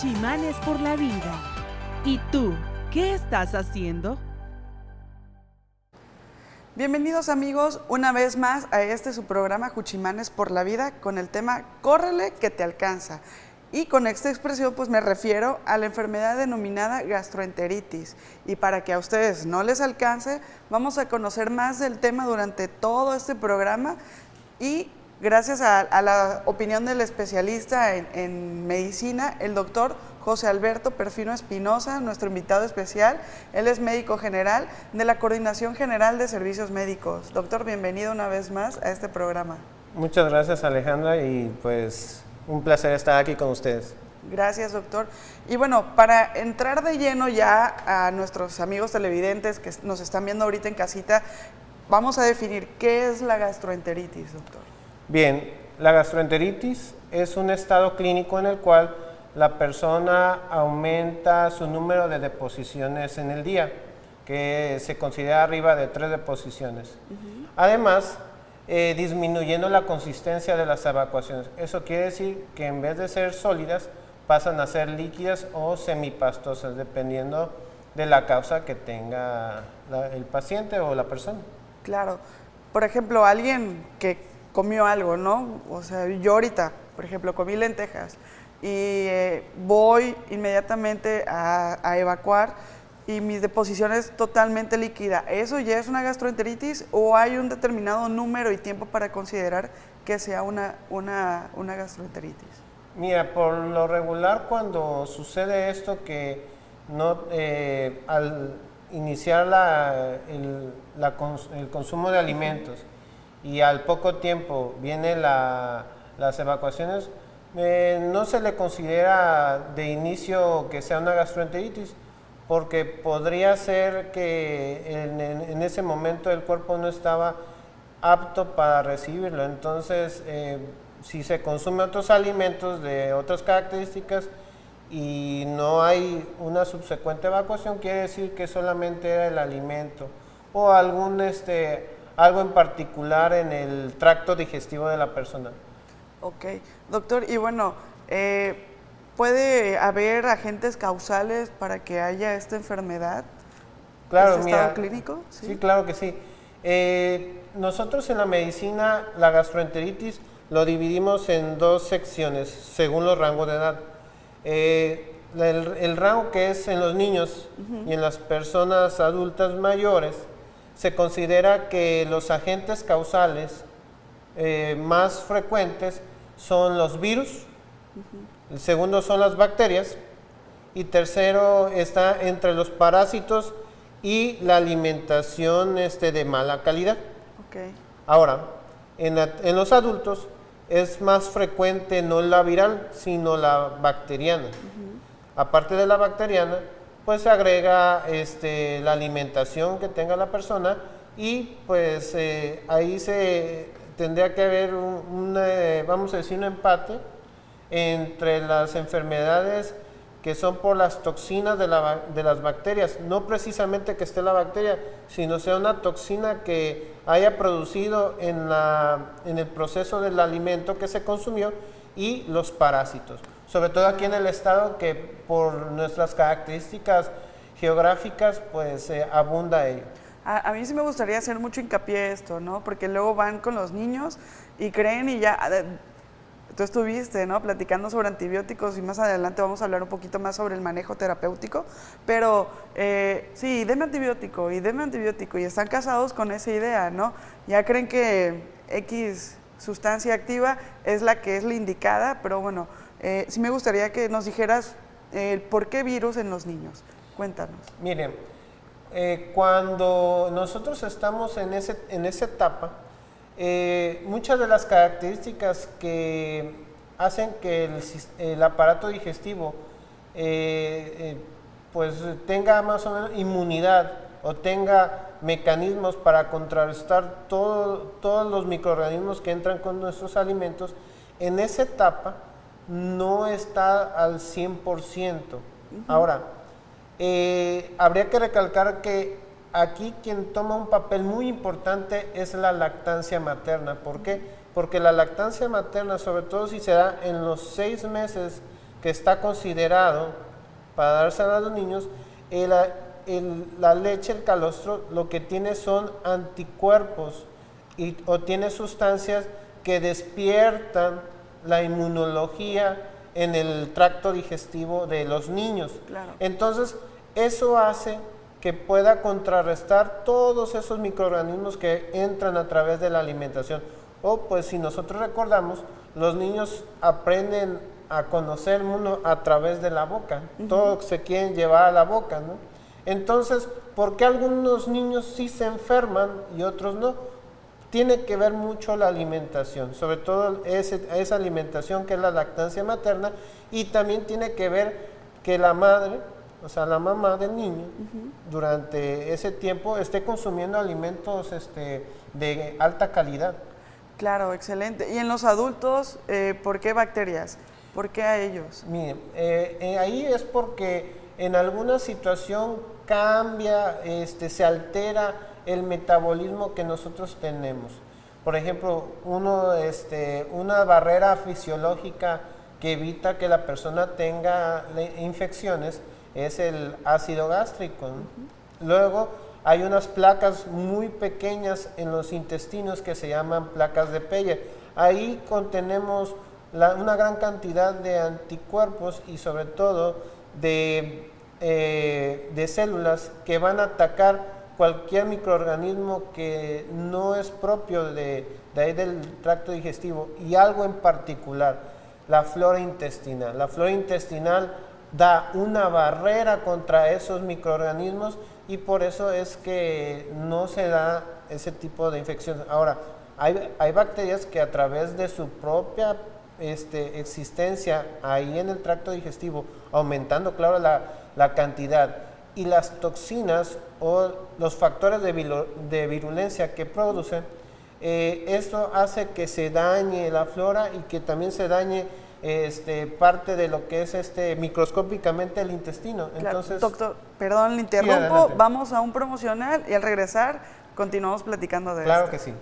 Cuchimanes por la vida. ¿Y tú, qué estás haciendo? Bienvenidos amigos una vez más a su programa Cuchimanes por la vida con el tema Córrele que te alcanza. Y con esta expresión pues me refiero a la enfermedad denominada gastroenteritis. Y para que a ustedes no les alcance, vamos a conocer más del tema durante todo este programa y gracias a la opinión del especialista en medicina, el doctor José Alberto Perfino Espinosa, nuestro invitado especial. Él es médico general de la Coordinación General de Servicios Médicos. Doctor, bienvenido una vez más a este programa. Muchas gracias, Alejandra, y pues un placer estar aquí con ustedes. Gracias, doctor. Y bueno, para entrar de lleno ya a nuestros amigos televidentes que nos están viendo ahorita en casita, vamos a definir qué es la gastroenteritis, doctor. Bien, la gastroenteritis es un estado clínico en el cual la persona aumenta su número de deposiciones en el día, que se considera arriba de 3 deposiciones. Además, disminuyendo la consistencia de las evacuaciones. Eso quiere decir que en vez de ser sólidas, pasan a ser líquidas o semipastosas, dependiendo de la causa que tenga el paciente o la persona. Claro. Por ejemplo, alguien que comió algo, ¿no? O sea, yo ahorita, por ejemplo, comí lentejas y voy inmediatamente a evacuar y mis deposiciones totalmente líquida. ¿Eso ya es una gastroenteritis o hay un determinado número y tiempo para considerar que sea una gastroenteritis? Mira, por lo regular cuando sucede esto que no, al iniciar el consumo de alimentos y al poco tiempo vienen las evacuaciones, no se le considera de inicio que sea una gastroenteritis, porque podría ser que en ese momento el cuerpo no estaba apto para recibirlo. Entonces, si se consumen otros alimentos de otras características y no hay una subsecuente evacuación, quiere decir que solamente era el alimento o algo en particular en el tracto digestivo de la persona. Ok, doctor, y bueno, ¿puede haber agentes causales para que haya esta enfermedad? Claro, ¿Este estado clínico? Sí, claro que sí. Nosotros en la medicina, la gastroenteritis lo dividimos en 2 secciones, según los rangos de edad. El rango que es en los niños y en las personas adultas mayores, se considera que los agentes causales más frecuentes son los virus, el segundo son las bacterias y tercero está entre los parásitos y la alimentación de mala calidad. Okay. Ahora, en los adultos es más frecuente no la viral, sino la bacteriana. Aparte de la bacteriana, pues se agrega la alimentación que tenga la persona y pues ahí tendría que haber vamos a decir, un empate entre las enfermedades que son por las toxinas de las bacterias, no precisamente que esté la bacteria, sino sea una toxina que haya producido en el proceso del alimento que se consumió y los parásitos. Sobre todo aquí en el estado que por nuestras características geográficas pues abunda ello. A mí sí me gustaría hacer mucho hincapié esto, ¿no? Porque luego van con los niños y creen y ya, tú estuviste, ¿no? Platicando sobre antibióticos y más adelante vamos a hablar un poquito más sobre el manejo terapéutico, pero sí, deme antibiótico y están casados con esa idea, ¿no? Ya creen que X sustancia activa es la que es la indicada, pero bueno, sí me gustaría que nos dijeras por qué virus en los niños. Cuéntanos. Miren, cuando nosotros estamos en esa etapa, muchas de las características que hacen que el aparato digestivo pues tenga más o menos inmunidad o tenga mecanismos para contrarrestar todos los microorganismos que entran con nuestros alimentos, en esa etapa no está al 100%. Ahora, habría que recalcar que aquí quien toma un papel muy importante es la lactancia materna. ¿Por qué? Porque la lactancia materna, sobre todo si se da en los 6 meses que está considerado para dársela a los niños, la leche, el calostro, lo que tiene son anticuerpos o tiene sustancias que despiertan la inmunología en el tracto digestivo de los niños. Claro. Entonces, eso hace que pueda contrarrestar todos esos microorganismos que entran a través de la alimentación. O pues si nosotros recordamos, los niños aprenden a conocer el mundo a través de la boca. Todo se quieren llevar a la boca, ¿no? Entonces, ¿por qué algunos niños sí se enferman y otros no? Tiene que ver mucho la alimentación, sobre todo esa alimentación que es la lactancia materna, y también tiene que ver que la madre, o sea, la mamá del niño, durante ese tiempo esté consumiendo alimentos de alta calidad. Claro, excelente. ¿Y en los adultos, por qué bacterias? ¿Por qué a ellos? Miren, ahí es porque en alguna situación cambia, se altera el metabolismo que nosotros tenemos. Por ejemplo, una barrera fisiológica que evita que la persona tenga infecciones es el ácido gástrico, ¿no? Luego hay unas placas muy pequeñas en los intestinos que se llaman placas de Peyer. Ahí contenemos una gran cantidad de anticuerpos y sobre todo de células que van a atacar cualquier microorganismo que no es propio de ahí del tracto digestivo, y algo en particular, la flora intestinal. La flora intestinal da una barrera contra esos microorganismos y por eso es que no se da ese tipo de infecciones. Ahora, hay bacterias que a través de su propia existencia ahí en el tracto digestivo, aumentando, claro, la cantidad, y las toxinas o los factores de virulencia que producen, esto hace que se dañe la flora y que también se dañe parte de lo que es microscópicamente el intestino. Claro. Entonces, Doctor, perdón, le interrumpo, vamos a un promocional y al regresar continuamos platicando de esto. claro que sí.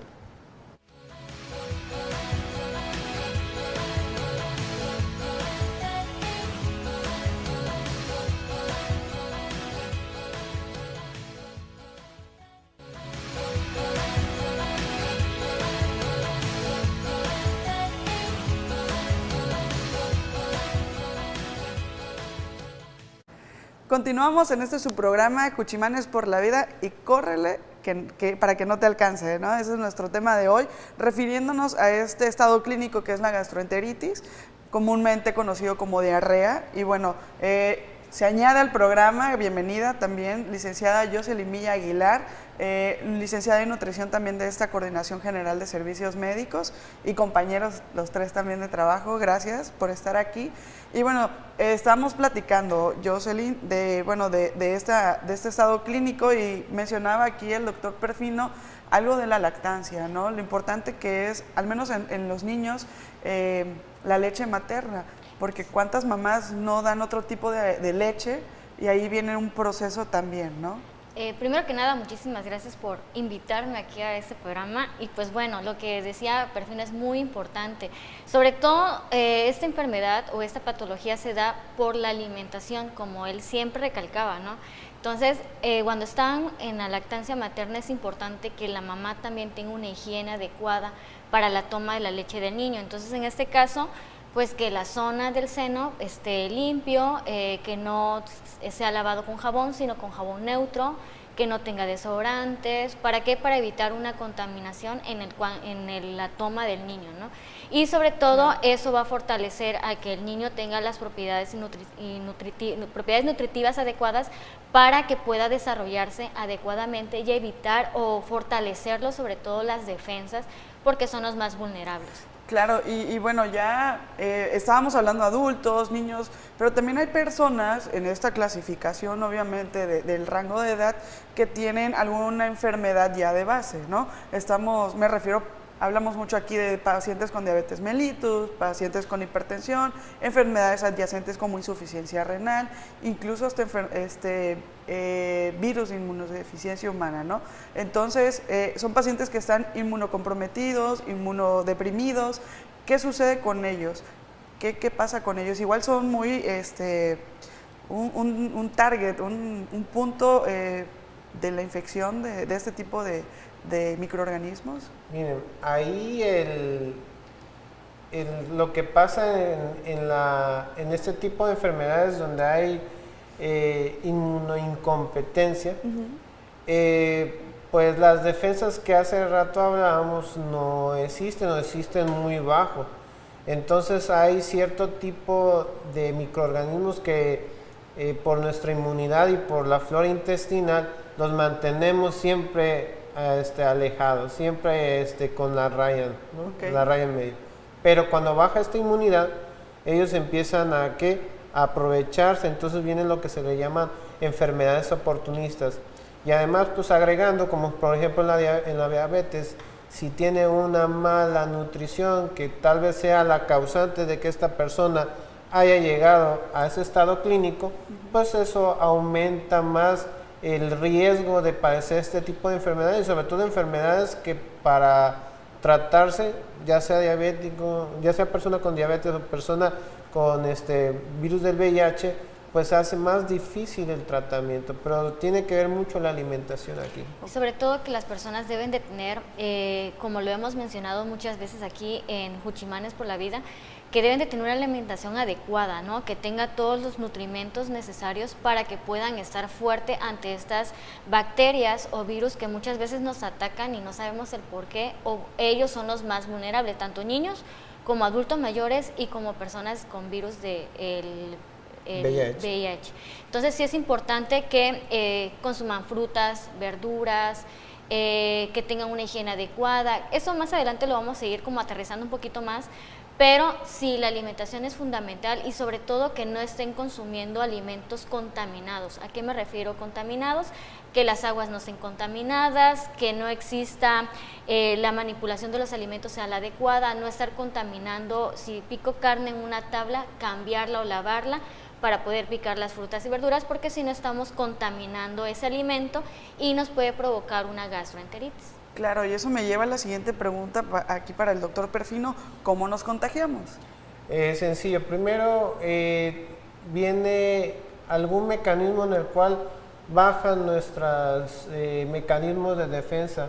Continuamos en su programa Cuchimanes por la Vida, y córrele para que no te alcance, ¿no? Ese es nuestro tema de hoy, refiriéndonos a este estado clínico que es la gastroenteritis, comúnmente conocido como diarrea. Y bueno, se añade al programa, bienvenida también, licenciada Jocelyn Milla Aguilar, licenciada en nutrición también de esta Coordinación General de Servicios Médicos, y compañeros los tres también de trabajo, gracias por estar aquí. Y bueno, estamos platicando, Jocelyn, de este estado clínico, y mencionaba aquí el doctor Perfino algo de la lactancia, ¿no? Lo importante que es, al menos en los niños, la leche materna, porque cuántas mamás no dan otro tipo de leche, y ahí viene un proceso también, ¿no? Primero que nada, muchísimas gracias por invitarme aquí a este programa. Y pues bueno, lo que decía Perfino es muy importante. Sobre todo, esta enfermedad o esta patología se da por la alimentación, como él siempre recalcaba, ¿no? Entonces, cuando están en la lactancia materna, es importante que la mamá también tenga una higiene adecuada para la toma de la leche del niño. Entonces, en este caso, pues que la zona del seno esté limpio, que no sea lavado con jabón, sino con jabón neutro, que no tenga desodorantes. ¿Para qué? Para evitar una contaminación en la toma del niño, ¿no? Y sobre todo, eso va a fortalecer a que el niño tenga las propiedades nutritivas adecuadas para que pueda desarrollarse adecuadamente y evitar o fortalecerlo, sobre todo las defensas, porque son los más vulnerables. Claro, y bueno, ya estábamos hablando de adultos, niños, pero también hay personas en esta clasificación, obviamente, del rango de edad, que tienen alguna enfermedad ya de base, ¿no? Hablamos mucho aquí de pacientes con diabetes mellitus, pacientes con hipertensión, enfermedades adyacentes como insuficiencia renal, incluso hasta virus de inmunodeficiencia humana, ¿no? Entonces, son pacientes que están inmunocomprometidos, inmunodeprimidos. ¿Qué sucede con ellos? ¿Qué pasa con ellos? Igual son muy, un target, un punto de la infección de este tipo de microorganismos. Miren, ahí lo que pasa en este tipo de enfermedades donde hay inmunoincompetencia, pues las defensas que hace rato hablábamos no existen muy bajo. Entonces hay cierto tipo de microorganismos que por nuestra inmunidad y por la flora intestinal los mantenemos siempre alejados, siempre con la raya, ¿no? Okay. La raya en medio. Pero cuando baja esta inmunidad, ellos empiezan a aprovecharse, entonces viene lo que se le llaman enfermedades oportunistas. Y además, pues agregando, como por ejemplo en la diabetes, si tiene una mala nutrición que tal vez sea la causante de que esta persona haya llegado a ese estado clínico, pues eso aumenta más el riesgo de padecer este tipo de enfermedades, y sobre todo enfermedades que para tratarse, ya sea diabético, ya sea persona con diabetes o persona con virus del VIH, pues hace más difícil el tratamiento, pero tiene que ver mucho la alimentación aquí. Y sobre todo que las personas deben de tener, como lo hemos mencionado muchas veces aquí en Juchimanes por la Vida, que deben de tener una alimentación adecuada, ¿no? Que tenga todos los nutrimentos necesarios para que puedan estar fuerte ante estas bacterias o virus que muchas veces nos atacan y no sabemos el por qué, o ellos son los más vulnerables, tanto niños como adultos mayores y como personas con virus del VIH. Entonces sí es importante que consuman frutas, verduras, que tengan una higiene adecuada. Eso más adelante lo vamos a seguir como aterrizando un poquito más, pero sí, la alimentación es fundamental y sobre todo que no estén consumiendo alimentos contaminados. ¿A qué me refiero contaminados? Que las aguas no estén contaminadas, que no exista la manipulación de los alimentos sea la adecuada, no estar contaminando, si pico carne en una tabla, cambiarla o lavarla para poder picar las frutas y verduras, porque si no estamos contaminando ese alimento y nos puede provocar una gastroenteritis. Claro, y eso me lleva a la siguiente pregunta aquí para el doctor Perfino, ¿cómo nos contagiamos? Sencillo, primero viene algún mecanismo en el cual bajan nuestros mecanismos de defensa.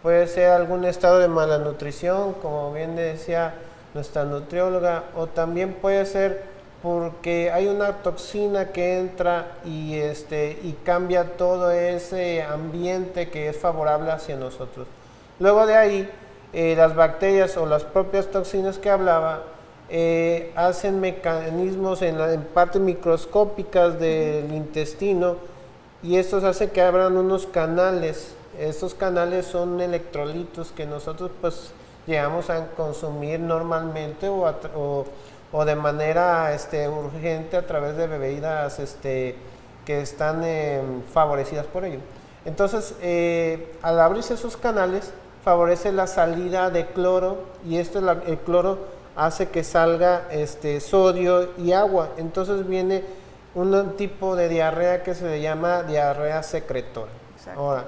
Puede ser algún estado de mala nutrición, como bien decía nuestra nutrióloga, o también puede ser porque hay una toxina que entra y cambia todo ese ambiente que es favorable hacia nosotros. Luego de ahí, las bacterias o las propias toxinas que hablaba hacen mecanismos en partes microscópicas del intestino, y estos hacen que abran unos canales. Estos canales son electrolitos que nosotros pues llegamos a consumir normalmente o de manera urgente a través de bebidas que están favorecidas por ello. Entonces, al abrirse esos canales, favorece la salida de cloro, y el cloro hace que salga sodio y agua. Entonces viene un tipo de diarrea que se le llama diarrea secretora. Exacto. Ahora,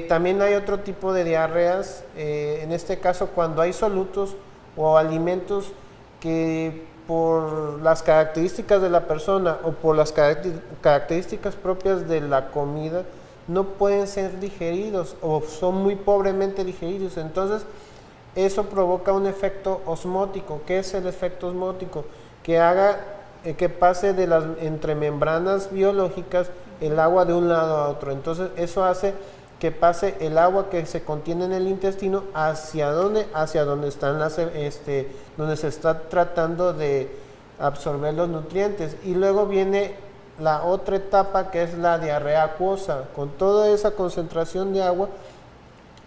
también hay otro tipo de diarreas, en este caso cuando hay solutos o alimentos que por las características de la persona o por las características propias de la comida no pueden ser digeridos o son muy pobremente digeridos. Entonces eso provoca un efecto osmótico. ¿Qué es el efecto osmótico? Que haga que pase entre membranas biológicas el agua de un lado a otro. Entonces eso hace que pase el agua que se contiene en el intestino hacia donde están donde se está tratando de absorber los nutrientes. Y luego viene la otra etapa, que es la diarrea acuosa. Con toda esa concentración de agua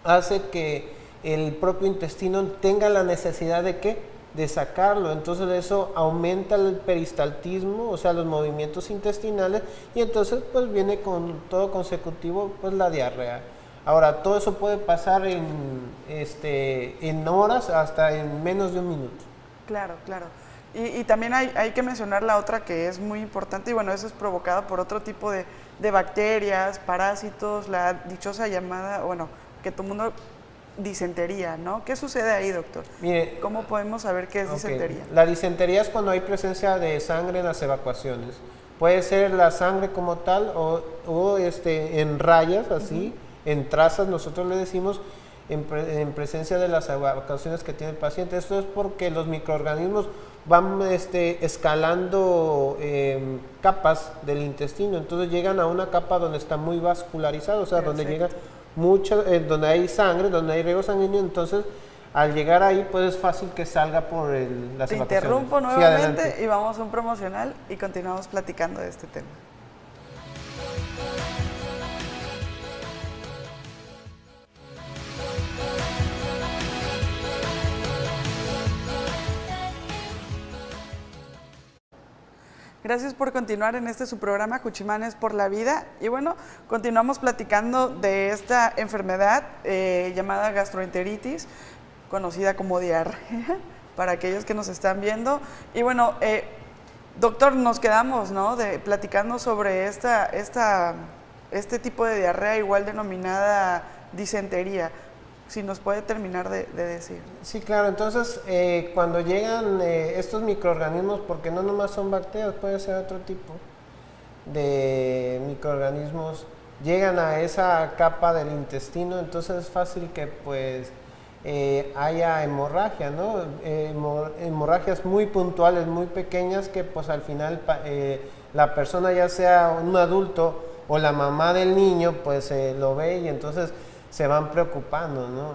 hace que el propio intestino tenga la necesidad de sacarlo. Entonces eso aumenta el peristaltismo, o sea, los movimientos intestinales, y entonces pues viene con todo consecutivo pues la diarrea. Ahora, todo eso puede pasar en horas, hasta en menos de un minuto. Claro, claro. Y también hay que mencionar la otra que es muy importante, y bueno, eso es provocada por otro tipo de bacterias, parásitos, la dichosa llamada, bueno, que todo el mundo disentería, ¿no? ¿Qué sucede ahí, doctor? Mire, ¿Cómo podemos saber qué es ok, disentería? la disentería es cuando hay presencia de sangre en las evacuaciones. Puede ser la sangre como tal o en rayas, así, en trazas, nosotros le decimos, en presencia de las evacuaciones que tiene el paciente. Esto es porque los microorganismos van escalando capas del intestino, entonces llegan a una capa donde está muy vascularizado, o sea, donde llega mucho, donde hay sangre, donde hay riego sanguíneo, entonces al llegar ahí pues es fácil que salga por las Te evacuaciones. interrumpo Sí, nuevamente adelante. y vamos a un promocional y continuamos platicando de este tema. Gracias por continuar en este su programa Cuchimanes por la Vida. Y bueno, continuamos platicando de esta enfermedad llamada gastroenteritis, conocida como diarrea, para aquellos que nos están viendo. Y bueno, doctor, nos quedamos, ¿no?, platicando sobre este tipo de diarrea, igual denominada disentería. Si nos puede terminar de decir. Sí, claro. Entonces, cuando llegan estos microorganismos, porque no nomás son bacterias, puede ser otro tipo de microorganismos, llegan a esa capa del intestino, entonces es fácil que pues haya hemorragia, ¿no? Hemorragias muy puntuales, muy pequeñas, que pues al final la persona, ya sea un adulto o la mamá del niño, pues lo ve y entonces se van preocupando, ¿no?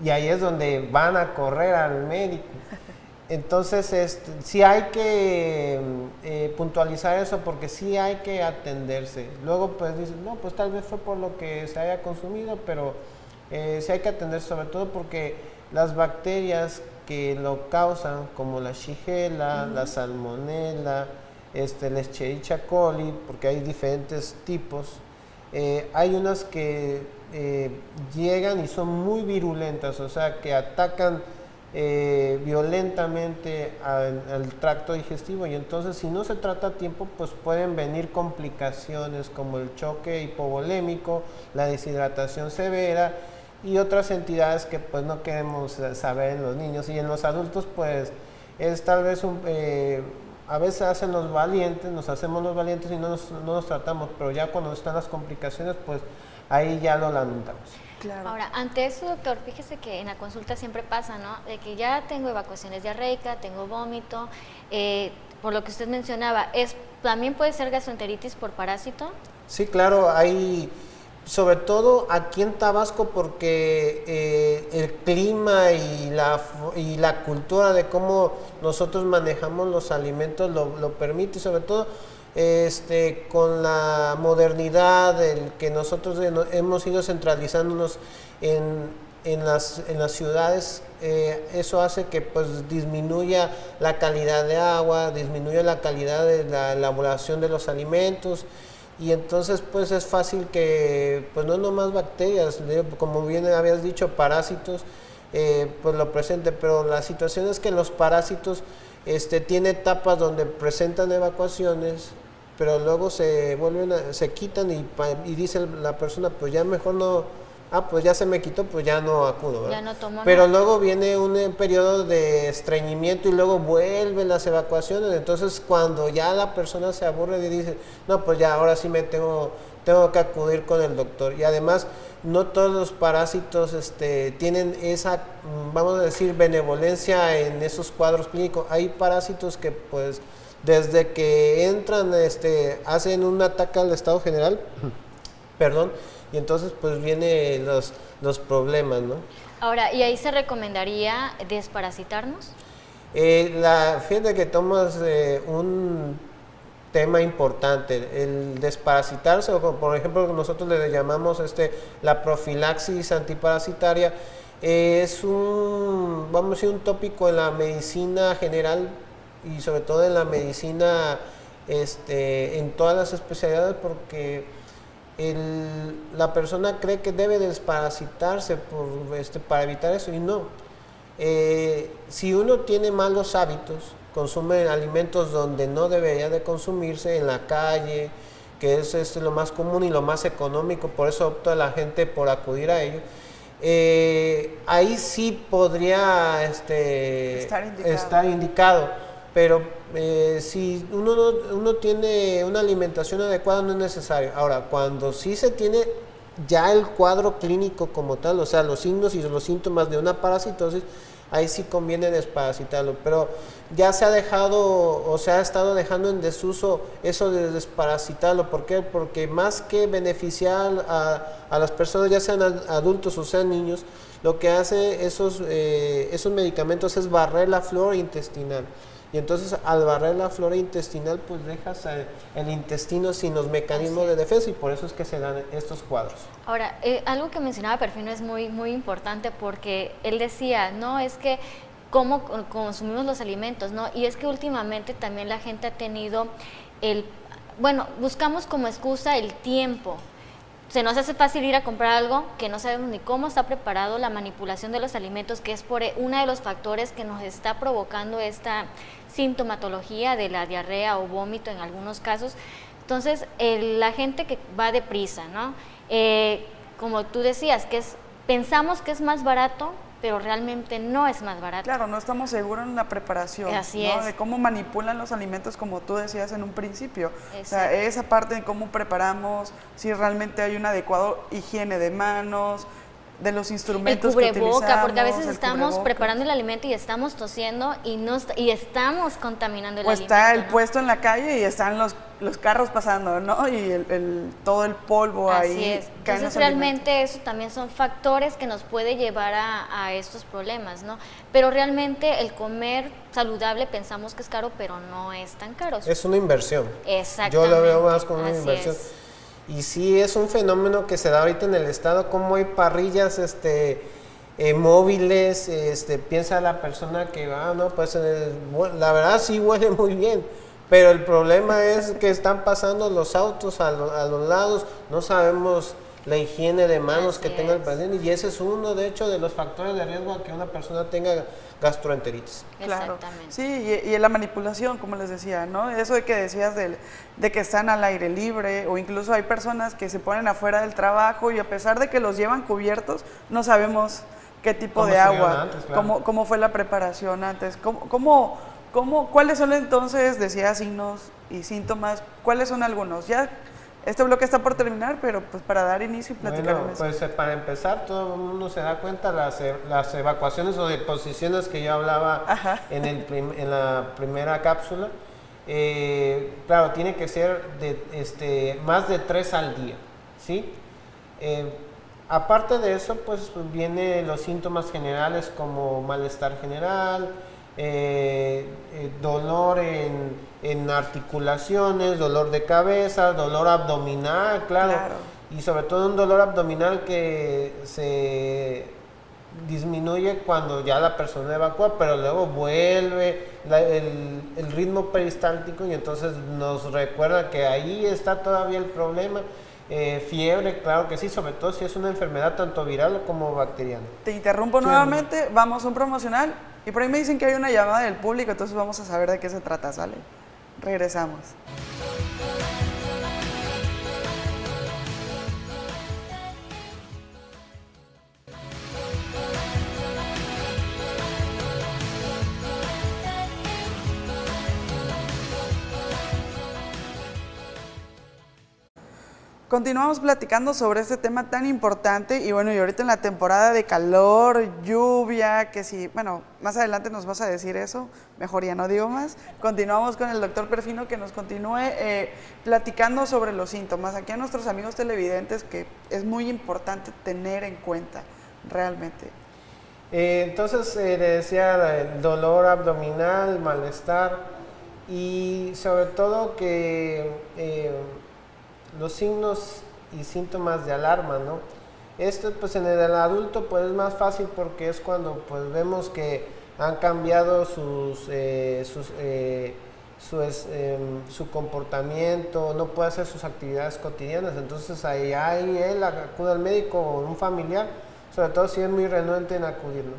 Y ahí es donde van a correr al médico. Entonces, sí hay que puntualizar eso, porque sí hay que atenderse. Luego, pues dicen, no, pues tal vez fue por lo que se haya consumido, pero sí hay que atenderse, sobre todo porque las bacterias que lo causan, como la Shigella, la Salmonella, la Escherichia coli, porque hay diferentes tipos, hay unas que llegan y son muy virulentas, o sea, que atacan violentamente al tracto digestivo, y entonces si no se trata a tiempo, pues pueden venir complicaciones como el choque hipovolémico, la deshidratación severa y otras entidades que pues no queremos saber en los niños. Y en los adultos pues es tal vez a veces hacen los valientes, nos hacemos los valientes y no nos tratamos, pero ya cuando están las complicaciones, pues ahí ya lo lamentamos. Claro. Ahora, ante eso, doctor, fíjese que en la consulta siempre pasa, ¿no?, de que ya tengo evacuaciones diarreicas, tengo vómito, por lo que usted mencionaba, ¿también puede ser gastroenteritis por parásito? Sí, claro, hay, sobre todo aquí en Tabasco, porque el clima y la cultura de cómo nosotros manejamos los alimentos lo permite, y sobre todo con la modernidad, el que nosotros hemos ido centralizándonos en las ciudades, eso hace que pues disminuya la calidad de agua, disminuya la calidad de la elaboración de los alimentos, y entonces pues es fácil que pues no nomás bacterias, como bien habías dicho, parásitos, pues lo presente, pero la situación es que los parásitos tiene etapas donde presentan evacuaciones, pero luego se quitan y dice la persona, pues ya mejor no, pues ya se me quitó, pues ya no acudo, ¿verdad? Ya no tomo Pero nada. luego viene un periodo de estreñimiento y luego vuelven las evacuaciones, entonces cuando ya la persona se aburre y dice, no, pues ya ahora sí tengo que acudir con el doctor. Y además, no todos los parásitos tienen esa, vamos a decir, benevolencia en esos cuadros clínicos. Hay parásitos que pues desde que entran hacen un ataque al estado general, perdón, y entonces pues vienen los problemas, ¿no? Ahora, ¿y ahí se recomendaría desparasitarnos? Fíjate que tomas un tema importante, el desparasitarse, o por ejemplo nosotros le llamamos la profilaxis antiparasitaria, es vamos a decir, un tópico en la medicina general y sobre todo en la medicina en todas las especialidades, porque la persona cree que debe desparasitarse para evitar eso, y no. Si uno tiene malos hábitos, consume alimentos donde no debería de consumirse, en la calle, que es lo más común y lo más económico, por eso opta la gente por acudir a ello, ahí sí podría estar indicado, pero si uno tiene una alimentación adecuada no es necesario. Ahora, cuando sí se tiene ya el cuadro clínico como tal, o sea, los signos y los síntomas de una parasitosis, ahí sí conviene desparasitarlo, pero ya se ha dejado o se ha estado dejando en desuso eso de desparasitarlo. ¿Por qué? Porque más que beneficiar a las personas, ya sean adultos o sean niños, lo que hace esos medicamentos es barrer la flora intestinal. Y entonces al barrer la flora intestinal pues dejas el intestino sin los mecanismos de defensa, y por eso es que se dan estos cuadros. Ahora, algo que mencionaba Perfino es muy, muy importante, porque él decía, no, es que cómo consumimos los alimentos, ¿no? Y es que últimamente también la gente ha tenido buscamos como excusa el tiempo. Se nos hace fácil ir a comprar algo que no sabemos ni cómo está preparado, la manipulación de los alimentos, que es por uno de los factores que nos está provocando esta sintomatología de la diarrea o vómito en algunos casos. Entonces, la gente que va deprisa, ¿no? Como tú decías, pensamos que es más barato, pero realmente no es más barato. Claro, no estamos seguros en la preparación, Así ¿no? es. De cómo manipulan los alimentos, como tú decías en un principio. Exacto. O sea, esa parte de cómo preparamos, si realmente hay una adecuada higiene de manos, de los instrumentos que utilizamos. Porque a veces estamos preparando el alimento y estamos tosiendo y estamos contaminando el alimento. O está el puesto en la calle y están los carros pasando, ¿no? Y todo el polvo Así ahí. Es. Entonces realmente eso también son factores que nos puede llevar a estos problemas, ¿no? Pero realmente el comer saludable pensamos que es caro, pero no es tan caro. Es una inversión. Exactamente. Yo lo veo más como una Así inversión. Es. Y sí es un fenómeno que se da ahorita en el estado, como hay parrillas móviles, piensa la persona que no, pues la verdad sí huele muy bien, pero el problema es que están pasando los autos a los lados, no sabemos la higiene de manos que tenga el paciente, y ese es uno, de hecho, de los factores de riesgo a que una persona tenga gastroenteritis. Claro. Exactamente. Sí, y la manipulación, como les decía, ¿no? Eso de que decías de que están al aire libre, o incluso hay personas que se ponen afuera del trabajo y a pesar de que los llevan cubiertos, no sabemos qué tipo de agua, antes, claro. cómo fue la preparación antes, cuáles son entonces, decía, signos y síntomas, cuáles son algunos. Ya este bloque está por terminar, pero pues para dar inicio y platicar. Bueno, pues para empezar, todo el mundo se da cuenta las evacuaciones o deposiciones que yo hablaba en la primera cápsula. Claro, tiene que ser más de 3 al día, ¿sí? Aparte de eso, pues vienen los síntomas generales como malestar general, dolor en articulaciones, dolor de cabeza, dolor abdominal, claro, y sobre todo un dolor abdominal que se disminuye cuando ya la persona evacúa, pero luego vuelve el ritmo peristáltico, y entonces nos recuerda que ahí está todavía el problema. Fiebre, claro que sí, sobre todo si es una enfermedad tanto viral como bacteriana. Te interrumpo nuevamente, vamos a un promocional y por ahí me dicen que hay una llamada del público, entonces vamos a saber de qué se trata, ¿sale? Regresamos. Continuamos platicando sobre este tema tan importante y bueno, y ahorita en la temporada de calor, lluvia, que sí, bueno, más adelante nos vas a decir eso, mejor ya no digo más. Continuamos con el doctor Perfino que nos continúe platicando sobre los síntomas. Aquí a nuestros amigos televidentes que es muy importante tener en cuenta realmente. Entonces le decía el dolor abdominal, malestar y sobre todo que los signos y síntomas de alarma, ¿no? Esto pues en el adulto pues es más fácil porque es cuando pues vemos que han cambiado su comportamiento, no puede hacer sus actividades cotidianas, entonces ahí él acude al médico o un familiar, sobre todo si es muy renuente en acudir, ¿no?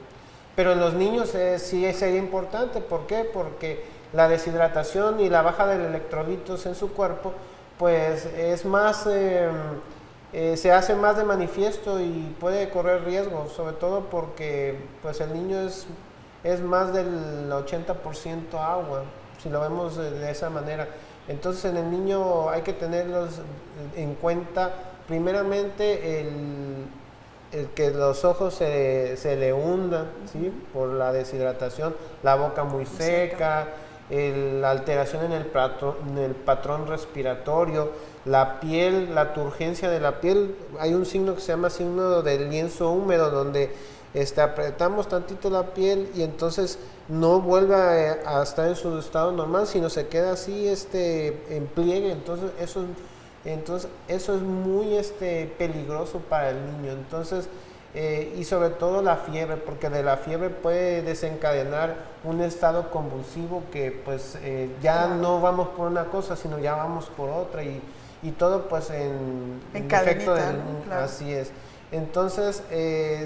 Pero en los niños sí sería importante, ¿por qué? Porque la deshidratación y la baja de electrolitos en su cuerpo pues es más se hace más de manifiesto y puede correr riesgos, sobre todo porque pues el niño es más del 80% agua, si lo vemos de esa manera. Entonces en el niño hay que tenerlos en cuenta, primeramente el que los ojos se le hundan, ¿sí? Por la deshidratación, la boca muy seca, la alteración en el patrón respiratorio, la piel, la turgencia de la piel. Hay un signo que se llama signo del lienzo húmedo, donde apretamos tantito la piel y entonces no vuelve a estar en su estado normal, sino se queda así en pliegue. Entonces eso es muy peligroso para el niño. Entonces y sobre todo la fiebre, porque de la fiebre puede desencadenar un estado convulsivo que pues ya no vamos por una cosa, sino ya vamos por otra, y todo pues en efecto del niño. Claro. Así es. Entonces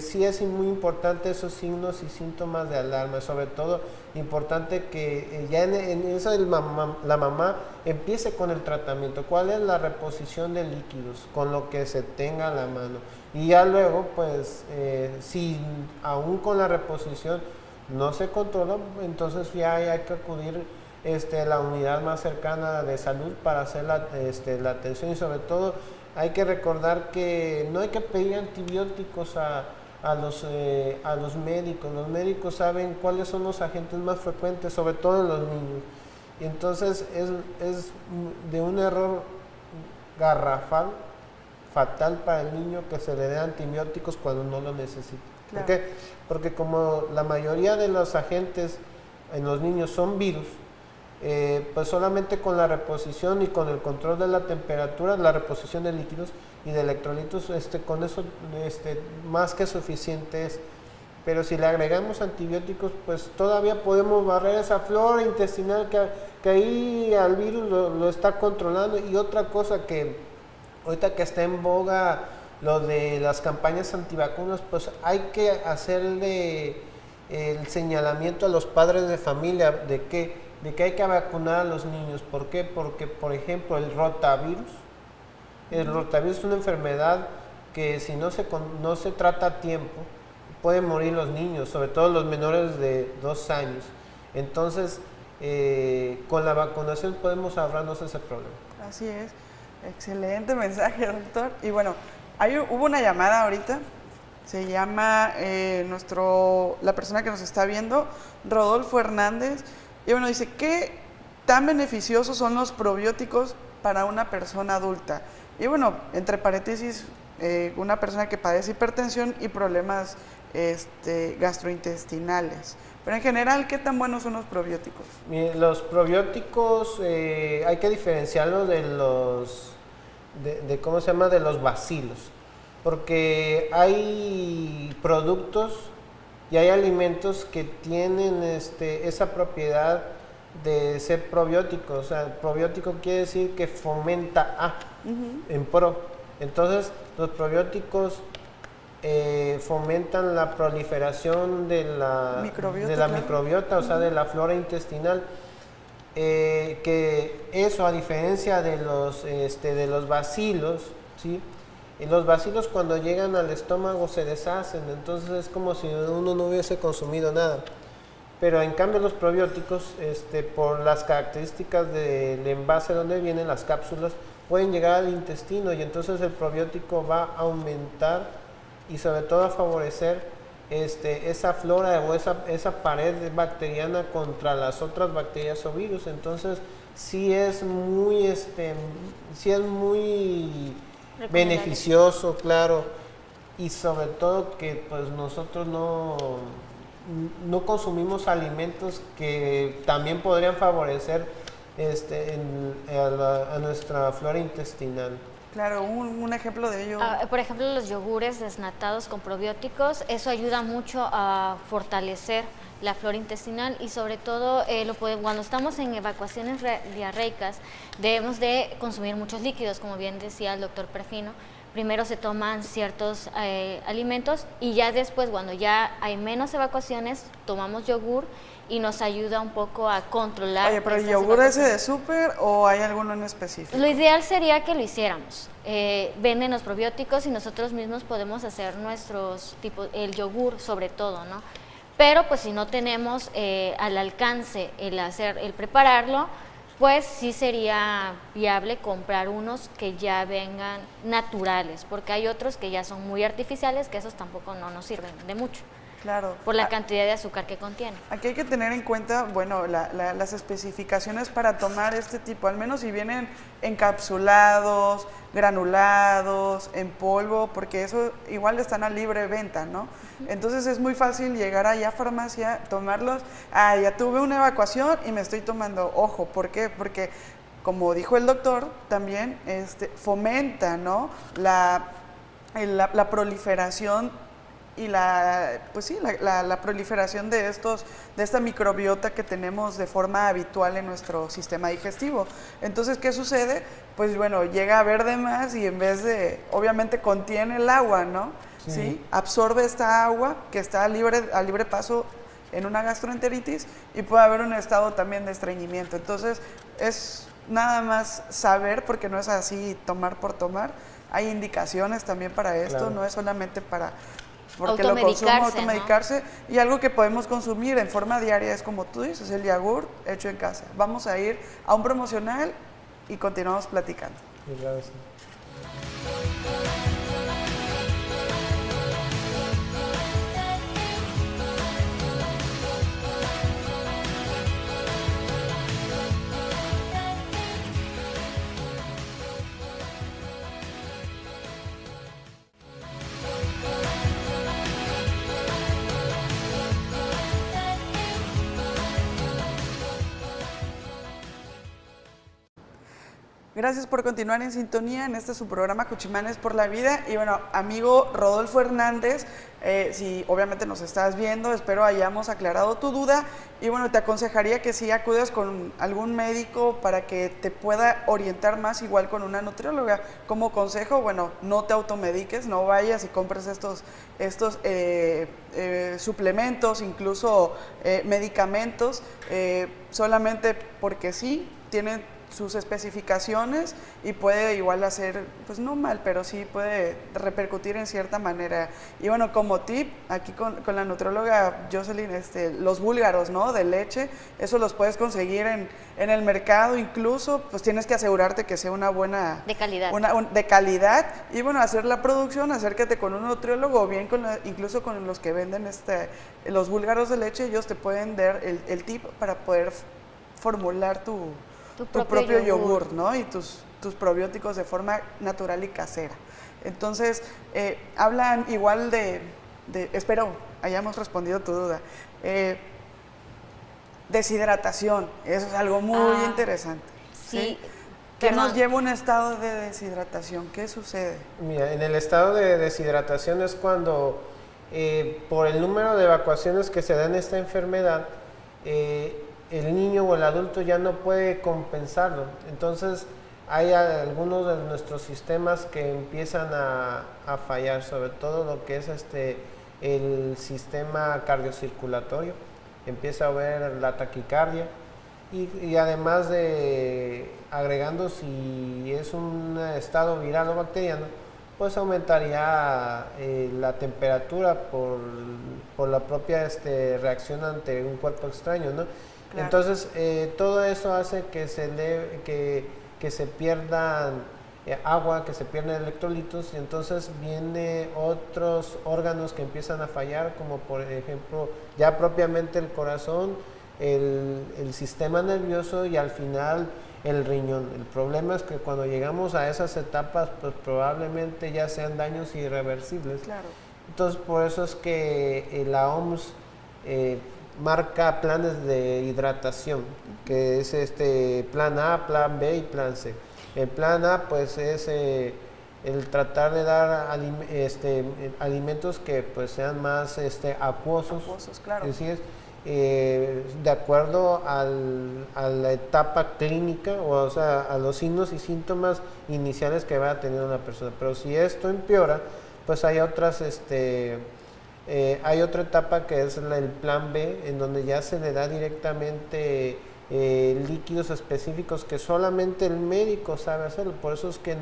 sí es muy importante esos signos y síntomas de alarma, sobre todo importante que ya en eso la mamá empiece con el tratamiento. ¿Cuál es la reposición de líquidos? Con lo que se tenga a la mano. Y ya luego, pues, si aún con la reposición no se controla, entonces ya hay que acudir a la unidad más cercana de salud para hacer la atención. Y sobre todo hay que recordar que no hay que pedir antibióticos a los médicos. Los médicos saben cuáles son los agentes más frecuentes, sobre todo en los niños. Y entonces es de un error garrafal, fatal para el niño, que se le dé antibióticos cuando no lo necesita. Claro. ¿Por qué? Porque como la mayoría de los agentes en los niños son virus, pues solamente con la reposición y con el control de la temperatura, la reposición de líquidos y de electrolitos, con eso más que suficiente es. Pero si le agregamos antibióticos, pues todavía podemos barrer esa flora intestinal que ahí al virus lo está controlando. Y otra cosa que ahorita que está en boga lo de las campañas antivacunas, pues hay que hacerle el señalamiento a los padres de familia de que hay que vacunar a los niños. ¿Por qué? Porque, por ejemplo, el rotavirus es una enfermedad que si no se trata a tiempo, pueden morir los niños, sobre todo los menores de 2 años. Entonces, con la vacunación podemos ahorrarnos ese problema. Así es. Excelente mensaje, doctor. Y bueno, hubo una llamada ahorita. Se llama la persona que nos está viendo, Rodolfo Hernández. Y bueno, dice, ¿qué tan beneficiosos son los probióticos para una persona adulta? Y bueno, entre paréntesis, una persona que padece hipertensión y problemas gastrointestinales. Pero en general, ¿qué tan buenos son los probióticos? Los probióticos hay que diferenciarlos de los bacilos, porque hay productos y hay alimentos que tienen esa propiedad de ser probióticos. O sea, el probiótico quiere decir que fomenta en pro. Entonces, los probióticos fomentan la proliferación de la microbiota, o sea, de la flora intestinal. Que eso, a diferencia de los bacilos, ¿sí? Y los bacilos cuando llegan al estómago se deshacen, entonces es como si uno no hubiese consumido nada. Pero en cambio los probióticos, por las características del envase donde vienen las cápsulas, pueden llegar al intestino, y entonces el probiótico va a aumentar y sobre todo a favorecer esa flora o esa pared bacteriana contra las otras bacterias o virus. Entonces sí es muy beneficioso, claro, y sobre todo que pues nosotros no consumimos alimentos que también podrían favorecer a nuestra flora intestinal. Claro, un ejemplo de ello. Por ejemplo, los yogures desnatados con probióticos, eso ayuda mucho a fortalecer la flora intestinal, y sobre todo cuando estamos en evacuaciones diarreicas debemos de consumir muchos líquidos, como bien decía el doctor Perfino, primero se toman ciertos alimentos y ya después, cuando ya hay menos evacuaciones, tomamos yogur y nos ayuda un poco a controlar. Oye, pero ¿el yogur ese de súper o hay alguno en específico? Lo ideal sería que lo hiciéramos. Venden los probióticos y nosotros mismos podemos hacer nuestros tipos, el yogur sobre todo, ¿no? Pero pues si no tenemos al alcance el prepararlo, pues sí sería viable comprar unos que ya vengan naturales, porque hay otros que ya son muy artificiales, que esos tampoco no nos sirven de mucho. Claro. Por la cantidad de azúcar que contiene. Aquí hay que tener en cuenta, bueno, las especificaciones para tomar este tipo, al menos si vienen encapsulados, granulados, en polvo, porque eso igual están a libre venta, ¿no? Entonces es muy fácil llegar allá a farmacia, tomarlos, ya tuve una evacuación y me estoy tomando, ojo, ¿por qué? Porque como dijo el doctor, también fomenta, ¿no? La proliferación y la proliferación de esta microbiota que tenemos de forma habitual en nuestro sistema digestivo. Entonces, ¿qué sucede? Pues bueno, llega a haber de más y en vez de, obviamente contiene el agua, ¿no? ¿Sí? Absorbe esta agua que está a libre paso en una gastroenteritis y puede haber un estado también de estreñimiento. Entonces, es nada más saber, porque no es así tomar por tomar, hay indicaciones también para esto, claro. No es solamente porque lo consumo, automedicarse, ¿no? Y algo que podemos consumir en forma diaria es, como tú dices, el yogur hecho en casa. Vamos a ir a un promocional y continuamos platicando. Gracias. Gracias por continuar en sintonía en su programa Cuchimanes por la Vida. Y bueno, amigo Rodolfo Hernández, si obviamente nos estás viendo, espero hayamos aclarado tu duda. Y bueno, te aconsejaría que sí acudas con algún médico para que te pueda orientar más, igual con una nutrióloga. Como consejo, bueno, no te automediques, no vayas y compres estos suplementos, incluso medicamentos, solamente porque sí, tienen sus especificaciones y puede igual hacer, pues no mal, pero sí puede repercutir en cierta manera. Y bueno, como tip, aquí con la nutrióloga Jocelyn, los búlgaros, ¿no? De leche, eso los puedes conseguir en el mercado, incluso, pues tienes que asegurarte que sea una buena... De calidad. De calidad, y bueno, hacer la producción, acércate con un nutriólogo o bien incluso con los que venden los búlgaros de leche, ellos te pueden dar el tip para poder formular tu propio yogur, ¿no? Y tus probióticos de forma natural y casera. Entonces, hablan igual espero hayamos respondido tu duda. Deshidratación, eso es algo muy interesante. Sí. ¿Qué nos lleva a un estado de deshidratación? ¿Qué sucede? Mira, en el estado de deshidratación es cuando, por el número de evacuaciones que se da en esta enfermedad, el niño o el adulto ya no puede compensarlo. Entonces hay algunos de nuestros sistemas que empiezan a fallar, sobre todo lo que es el sistema cardiocirculatorio. Empieza a haber la taquicardia y además de agregando si es un estado viral o bacteriano, pues aumentaría la temperatura por la propia reacción ante un cuerpo extraño, ¿no? Claro. Entonces, todo eso hace que se pierdan agua, que se pierdan electrolitos, y entonces vienen otros órganos que empiezan a fallar, como por ejemplo, ya propiamente el corazón, el sistema nervioso y al final el riñón. El problema es que cuando llegamos a esas etapas, pues probablemente ya sean daños irreversibles. Claro. Entonces, por eso es que la OMS marca planes de hidratación, que es plan A, plan B y plan C. El plan A pues es el tratar de dar alimentos que pues sean más acuosos, claro. de acuerdo a la etapa clínica, o sea, a los signos y síntomas iniciales que va a tener una persona. Pero si esto empeora, pues hay otras, hay otra etapa que es el plan B, en donde ya se le da directamente líquidos específicos que solamente el médico sabe hacerlo. Por eso es que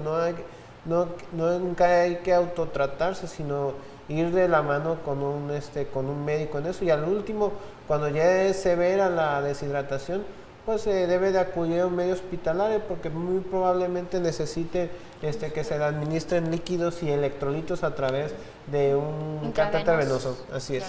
nunca hay que autotratarse, sino ir de la mano con un médico en eso. Y al último, cuando ya es severa la deshidratación, pues se debe de acudir a un medio hospitalario, porque muy probablemente necesite que se le administren líquidos y electrolitos a través de un catéter venoso. Así es.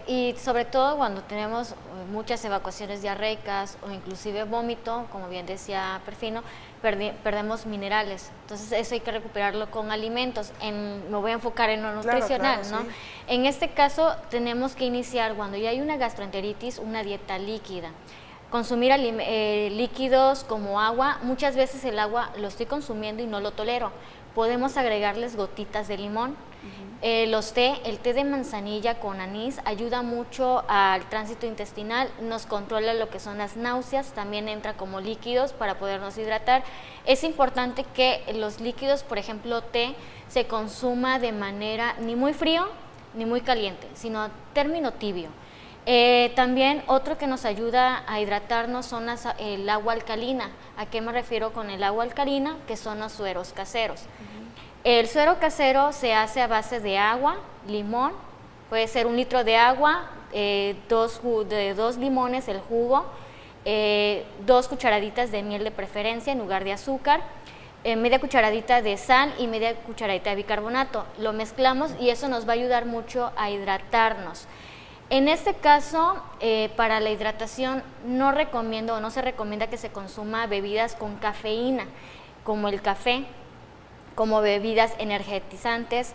Y sobre todo cuando tenemos muchas evacuaciones diarreicas o inclusive vómito, como bien decía Perfino, perdemos minerales. Entonces eso hay que recuperarlo con alimentos. Me voy a enfocar en lo nutricional, ¿no? Sí. En este caso tenemos que iniciar, cuando ya hay una gastroenteritis, una dieta líquida. Consumir líquidos como agua. Muchas veces el agua lo estoy consumiendo y no lo tolero. Podemos agregarles gotitas de limón. El té de manzanilla con anís ayuda mucho al tránsito intestinal, nos controla lo que son las náuseas, también entra como líquidos para podernos hidratar. Es importante que los líquidos, por ejemplo té, se consuma de manera ni muy frío ni muy caliente, sino término tibio. También otro que nos ayuda a hidratarnos son el agua alcalina. ¿A qué me refiero con el agua alcalina? Que son los sueros caseros. El suero casero se hace a base de agua, limón, puede ser 1 litro de agua, 2 limones el jugo, 2 cucharaditas de miel de preferencia en lugar de azúcar, media cucharadita de sal y media cucharadita de bicarbonato. Lo mezclamos y eso nos va a ayudar mucho a hidratarnos. En este caso, para la hidratación no se recomienda que se consuma bebidas con cafeína, como el café, como bebidas energetizantes,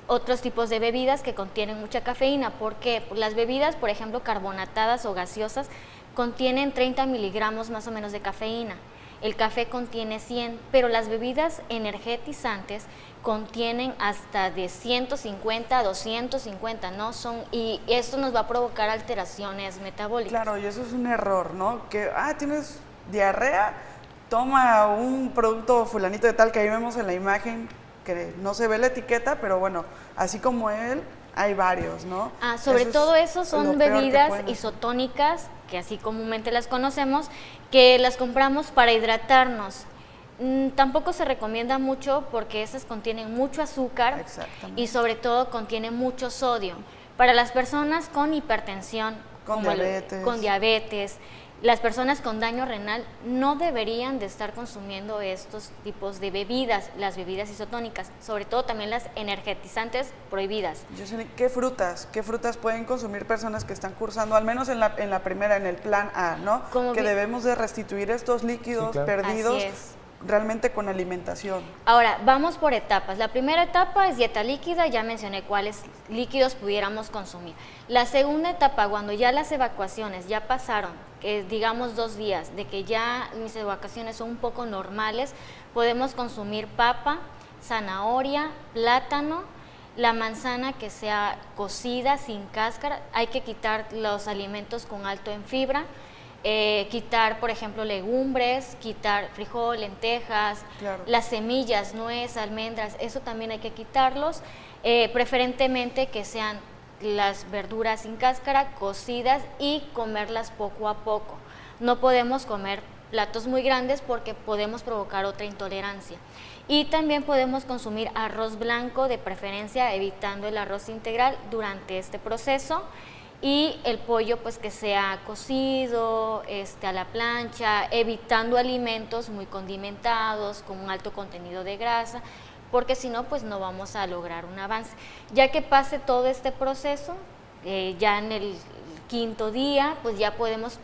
otros tipos de bebidas que contienen mucha cafeína, porque las bebidas, por ejemplo, carbonatadas o gaseosas, contienen 30 miligramos más o menos de cafeína. El café contiene 100, pero las bebidas energetizantes contienen hasta de 150 a 250, ¿no? Y esto nos va a provocar alteraciones metabólicas. Claro, y eso es un error, ¿no? Que, tienes diarrea, toma un producto fulanito de tal, que ahí vemos en la imagen, que no se ve la etiqueta, pero bueno, así como él, hay varios, ¿no? Sobre todo eso son bebidas isotónicas, que así comúnmente las conocemos, que las compramos para hidratarnos. Tampoco se recomienda mucho porque esas contienen mucho azúcar y sobre todo contienen mucho sodio. Para las personas con hipertensión, con diabetes, las personas con daño renal no deberían de estar consumiendo estos tipos de bebidas, las bebidas isotónicas, sobre todo también las energetizantes prohibidas. ¿Qué frutas pueden consumir personas que están cursando, al menos en la primera, en el plan A, ¿no? Que debemos de restituir estos líquidos perdidos. Así es. Realmente con alimentación. Ahora, vamos por etapas. La primera etapa es dieta líquida, ya mencioné cuáles líquidos pudiéramos consumir. La segunda etapa, cuando ya las evacuaciones ya pasaron, digamos 2 días, de que ya mis evacuaciones son un poco normales, podemos consumir papa, zanahoria, plátano, la manzana que sea cocida, sin cáscara. Hay que quitar los alimentos con alto en fibra. Quitar, por ejemplo, legumbres, quitar frijol, lentejas, las semillas, nuez, almendras, eso también hay que quitarlos, preferentemente que sean las verduras sin cáscara, cocidas y comerlas poco a poco. No podemos comer platos muy grandes porque podemos provocar otra intolerancia. Y también podemos consumir arroz blanco, de preferencia evitando el arroz integral durante este proceso. Y el pollo pues que sea cocido, a la plancha, evitando alimentos muy condimentados, con un alto contenido de grasa, porque si no pues no vamos a lograr un avance. Ya que pase todo este proceso, ya en el 5.º día pues ya podemos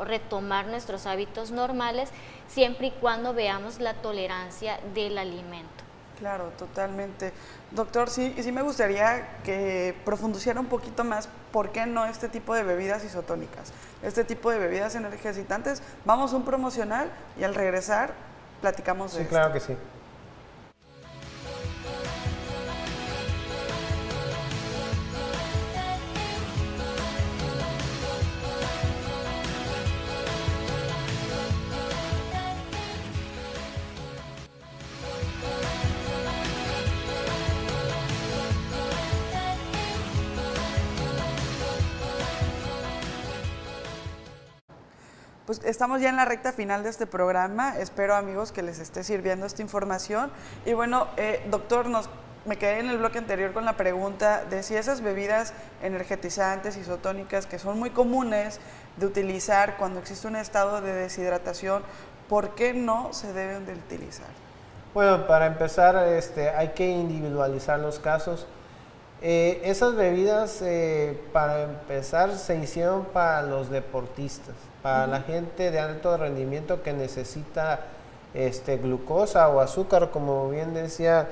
retomar nuestros hábitos normales, siempre y cuando veamos la tolerancia del alimento. Claro, totalmente. Doctor, sí me gustaría que profundizara un poquito más por qué no este tipo de bebidas isotónicas, este tipo de bebidas energizantes. Vamos a un promocional y al regresar platicamos de esto. Sí, claro que sí. pues estamos ya en la recta final de este programa. Espero, amigos, que les esté sirviendo esta información. Y bueno, doctor, me quedé en el bloque anterior con la pregunta de si esas bebidas energetizantes, isotónicas, que son muy comunes de utilizar cuando existe un estado de deshidratación, ¿por qué no se deben de utilizar? Bueno, para empezar, hay que individualizar los casos. Esas bebidas, para empezar, se hicieron para los deportistas, para la gente de alto rendimiento que necesita glucosa o azúcar, como bien decía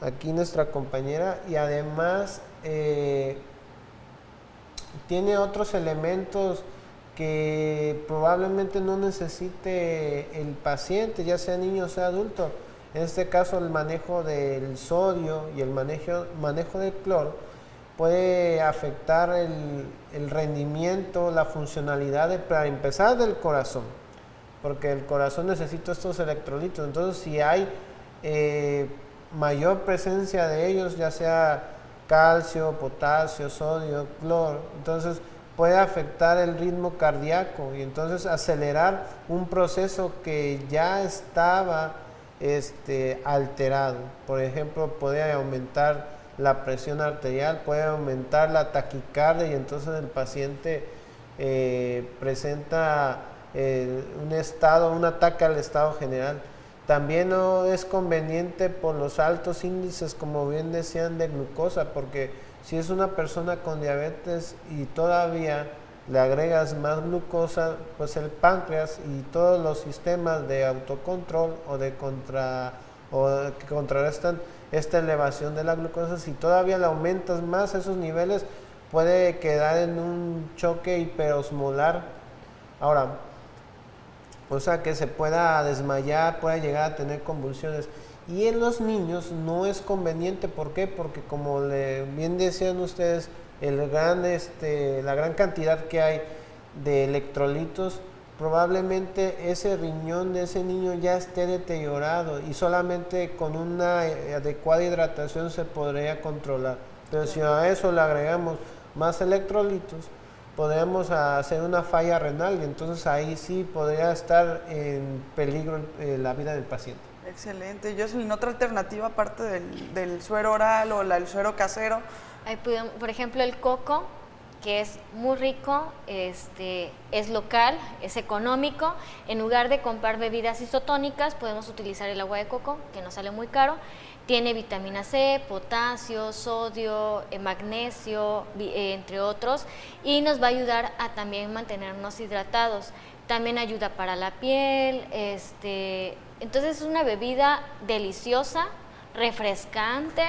aquí nuestra compañera, y además tiene otros elementos que probablemente no necesite el paciente, ya sea niño o sea adulto. En este caso, el manejo del sodio y el manejo del cloro puede afectar el rendimiento, la funcionalidad, para empezar, del corazón, porque el corazón necesita estos electrolitos. Entonces, si hay mayor presencia de ellos, ya sea calcio, potasio, sodio, cloro, entonces puede afectar el ritmo cardíaco y entonces acelerar un proceso que ya estaba alterado. Por ejemplo, puede aumentar la presión arterial, puede aumentar la taquicardia y entonces el paciente presenta un ataque al estado general. También no es conveniente por los altos índices, como bien decían, de glucosa, porque si es una persona con diabetes y todavía le agregas más glucosa, pues el páncreas y todos los sistemas de autocontrol que contrarrestan esta elevación de la glucosa, si todavía le aumentas más esos niveles, puede quedar en un choque hiperosmolar. Ahora, o sea, que se pueda desmayar, puede llegar a tener convulsiones. Y en los niños no es conveniente. ¿Por qué? Porque, como bien decían ustedes, la gran cantidad que hay de electrolitos, probablemente ese riñón de ese niño ya esté deteriorado y solamente con una adecuada hidratación se podría controlar. Pero si a eso le agregamos más electrolitos, podríamos hacer una falla renal y entonces ahí sí podría estar en peligro la vida del paciente. Excelente. Jocelyn, ¿otra alternativa aparte del suero oral o el suero casero? Por ejemplo, el coco, que es muy rico, es local, es económico. En lugar de comprar bebidas isotónicas, podemos utilizar el agua de coco, que no sale muy caro. Tiene vitamina C, potasio, sodio, magnesio, entre otros, y nos va a ayudar a también mantenernos hidratados. También ayuda para la piel, entonces es una bebida deliciosa, refrescante,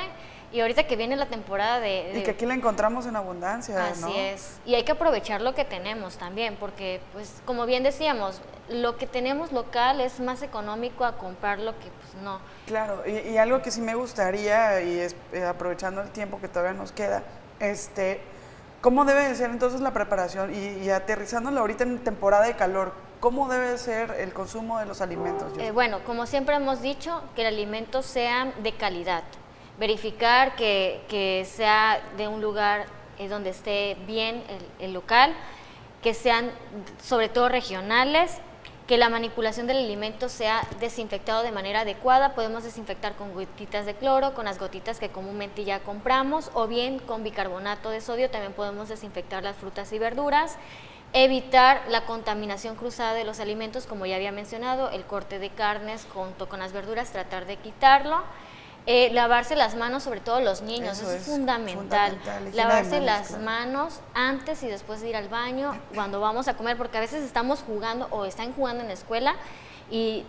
y ahorita que viene la temporada Y que aquí la encontramos en abundancia, así ¿no? es, y hay que aprovechar lo que tenemos también, porque pues como bien decíamos, lo que tenemos local es más económico a comprar lo que pues no. Claro, y algo que sí me gustaría, y aprovechando el tiempo que todavía nos queda, ¿cómo debe de ser entonces la preparación? Y aterrizándolo ahorita en temporada de calor, ¿cómo debe ser el consumo de los alimentos? Bueno, como siempre hemos dicho, que el alimento sea de calidad. Verificar que sea de un lugar donde esté bien el local, que sean sobre todo regionales, que la manipulación del alimento sea desinfectado de manera adecuada. Podemos desinfectar con gotitas de cloro, con las gotitas que comúnmente ya compramos, o bien con bicarbonato de sodio también podemos desinfectar las frutas y verduras. Evitar la contaminación cruzada de los alimentos, como ya había mencionado, el corte de carnes junto con las verduras, tratar de quitarlo. Lavarse las manos, sobre todo los niños, eso es fundamental. Lavarse las manos antes y después de ir al baño, cuando vamos a comer, porque a veces estamos jugando o están jugando en la escuela y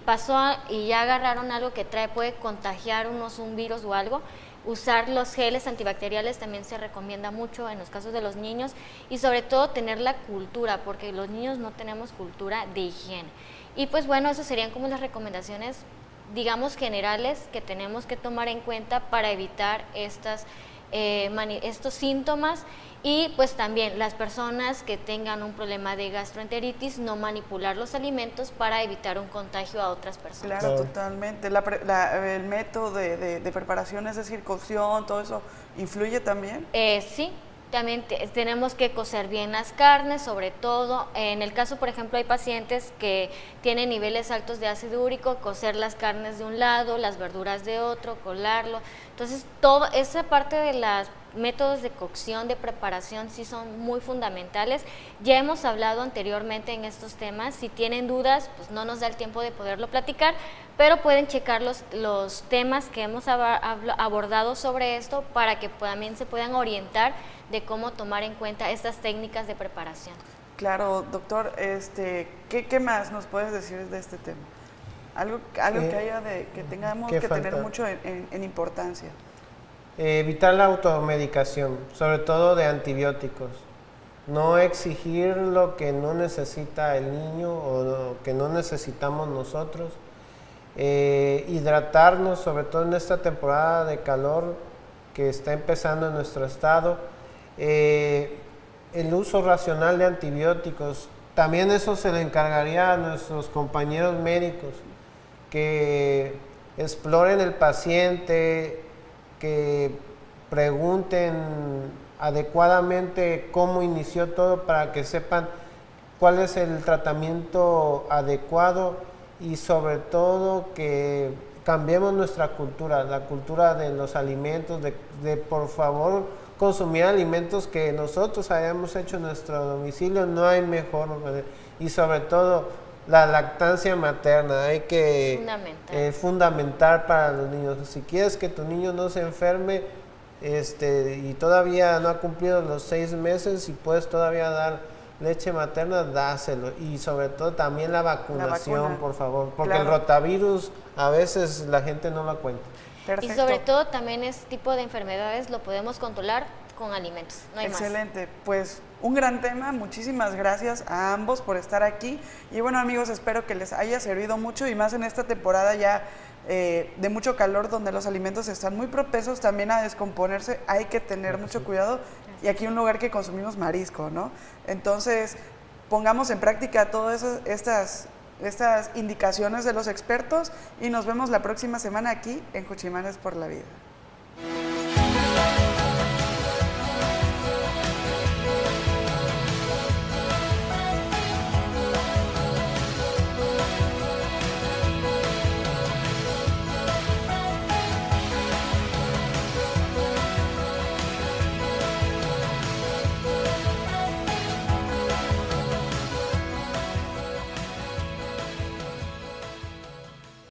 y ya agarraron algo que puede contagiar un virus o algo. Usar los geles antibacteriales también se recomienda mucho en los casos de los niños, y sobre todo tener la cultura, porque los niños no tenemos cultura de higiene. Y pues bueno, eso serían como las recomendaciones, digamos, generales que tenemos que tomar en cuenta para evitar estos síntomas. Y pues también las personas que tengan un problema de gastroenteritis, no manipular los alimentos para evitar un contagio a otras personas. Claro, totalmente. El método de preparación, es decir, cocción, todo eso, ¿influye también? Sí, También tenemos que cocer bien las carnes, sobre todo en el caso, por ejemplo, hay pacientes que tienen niveles altos de ácido úrico, cocer las carnes de un lado, las verduras de otro, colarlo. Entonces, toda esa parte de los métodos de cocción, de preparación, sí son muy fundamentales. Ya hemos hablado anteriormente en estos temas. Si tienen dudas, pues no nos da el tiempo de poderlo platicar, pero pueden checar los temas que hemos abordado sobre esto para que también se puedan orientar de cómo tomar en cuenta estas técnicas de preparación. Claro, doctor, ¿qué más nos puedes decir de este tema? Algo que haya que tengamos que tener mucho en importancia. Evitar la automedicación, sobre todo de antibióticos. No exigir lo que no necesita el niño o lo que no necesitamos nosotros. Hidratarnos, sobre todo en esta temporada de calor que está empezando en nuestro estado. El uso racional de antibióticos, también eso se le encargaría a nuestros compañeros médicos, que exploren el paciente, que pregunten adecuadamente cómo inició todo para que sepan cuál es el tratamiento adecuado y sobre todo que cambiemos nuestra cultura, la cultura de los alimentos, de por favor consumir alimentos que nosotros hayamos hecho en nuestro domicilio, no hay mejor, y sobre todo la lactancia materna, es fundamental para los niños. Si quieres que tu niño no se enferme y todavía no ha cumplido los 6 meses y puedes todavía dar leche materna, dáselo. Y sobre todo también la vacunación, por favor, porque el rotavirus a veces la gente no lo cuenta. Perfecto. Y sobre todo también este tipo de enfermedades lo podemos controlar con alimentos, no hay Excelente, pues un gran tema, muchísimas gracias a ambos por estar aquí y bueno amigos, espero que les haya servido mucho y más en esta temporada ya de mucho calor donde los alimentos están muy propensos también a descomponerse, hay que tener mucho cuidado y aquí un lugar que consumimos marisco, ¿no? Entonces pongamos en práctica todas estas indicaciones de los expertos y nos vemos la próxima semana aquí en Cuchimanes por la Vida.